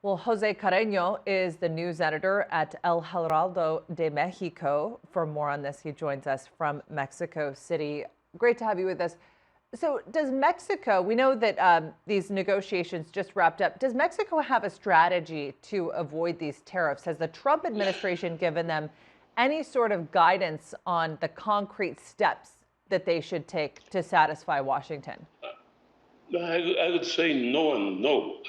Well, Jose Carreno is the news editor at El Heraldo de Mexico. For more on this, he joins us from Mexico City. Great to have you with us. So does Mexico, we know that these negotiations just wrapped up. Does Mexico have a strategy to avoid these tariffs? Has the Trump administration given them any sort of guidance on the concrete steps that they should take to satisfy Washington? I would say no and no.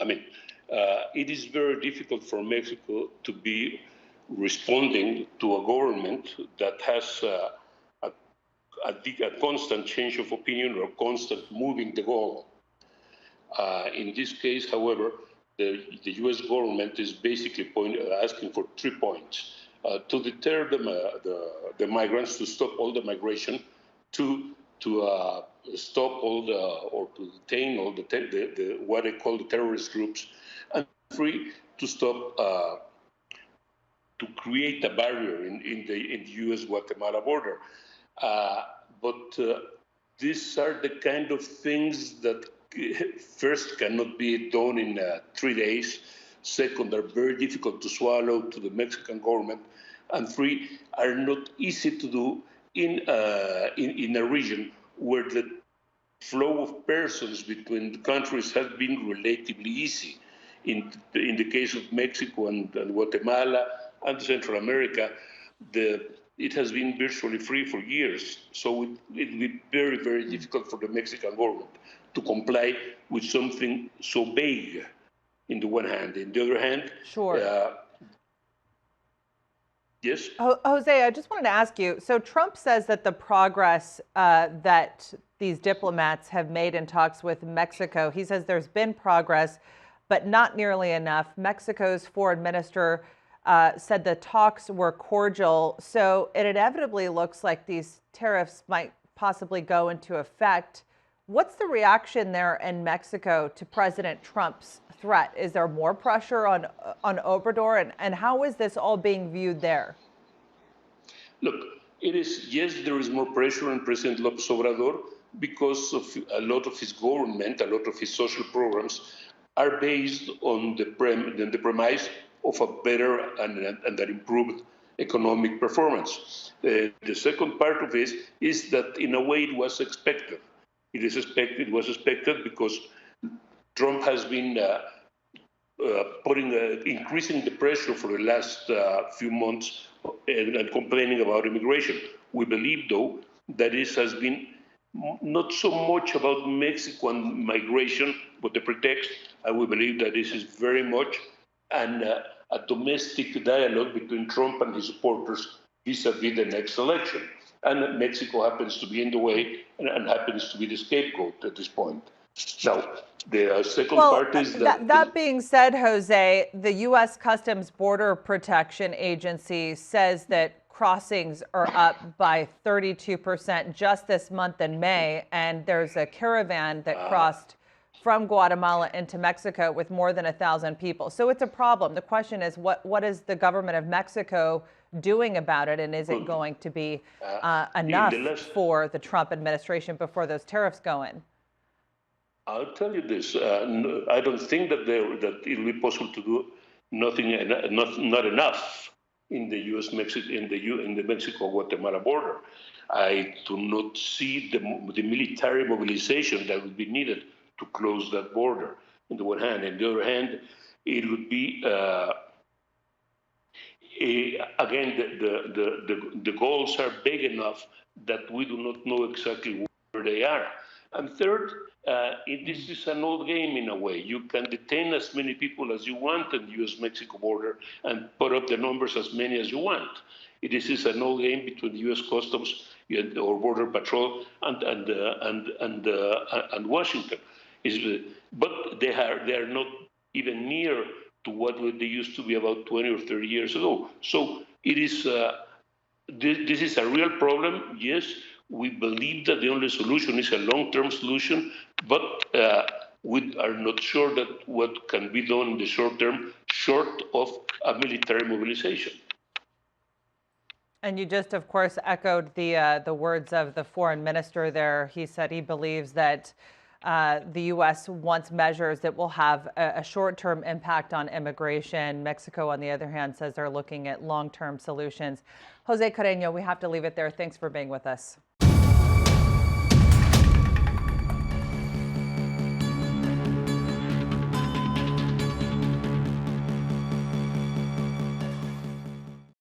It is very difficult for Mexico to be responding to a government that has a constant change of opinion or constant moving the goal. In this case, however, the U.S. government is basically asking for 3 points. To deter the migrants, to stop all the migration, to stop all the, or to detain all the what they call the terrorist groups, and 3, to stop, to create a barrier in the U.S.-Guatemala border. But these are the kind of things that first cannot be done in 3 days, second are very difficult to swallow to the Mexican government, and 3 are not easy to do in a region where the flow of persons between the countries has been relatively easy. In the case of Mexico and Guatemala and Central America, it has been virtually free for years. So it will be very, very difficult for the Mexican government to comply with something so vague in the one hand. In the other hand, sure. Yes? Jose, I just wanted to ask you, so Trump says that the progress that these diplomats have made in talks with Mexico, he says there's been progress, but not nearly enough. Mexico's foreign minister said the talks were cordial. So it inevitably looks like these tariffs might possibly go into effect. What's the reaction there in Mexico to President Trump's threat? Is there more pressure on Obrador? And how is this all being viewed there? Look, it is, yes, there is more pressure on President López Obrador because of a lot of his government, a lot of his social programs are based on the premise of a better and an improved economic performance. The second part of this is that in a way it was expected. It was expected because Trump has been increasing the pressure for the last few months and complaining about immigration. We believe, though, that this has been not so much about Mexican migration, but the pretext, and we believe that this is very much a domestic dialogue between Trump and his supporters vis-a-vis the next election. And Mexico happens to be in the way and happens to be the scapegoat at this point. Now, the second part is that... That being said, Jose, the U.S. Customs Border Protection Agency says that crossings are up by 32% just this month in May, and there's a caravan that crossed from Guatemala into Mexico with more than 1,000 people. So it's a problem. The question is, what is the government of Mexico doing about it, and is it going to be enough for the Trump administration before those tariffs go in? I'll tell you this: I don't think that it will be possible to do not enough in the in the Mexico-Guatemala border. I do not see the military mobilization that would be needed to close that border. On the one hand, on the other hand, it would be again the goals are big enough that we do not know exactly where they are. And third, this is an old game in a way. You can detain as many people as you want in the U.S.-Mexico border and put up the numbers as many as you want. This is an old game between the U.S. Customs or Border Patrol and Washington. But they are not even near to what they used to be about 20 or 30 years ago. So it is. This is a real problem. Yes. We believe that the only solution is a long-term solution, but we are not sure that what can be done in the short term, short of a military mobilization. And you just, of course, echoed the words of the foreign minister there. He said he believes that the U.S. wants measures that will have a short-term impact on immigration. Mexico, on the other hand, says they're looking at long-term solutions. Jose Carreno, we have to leave it there. Thanks for being with us.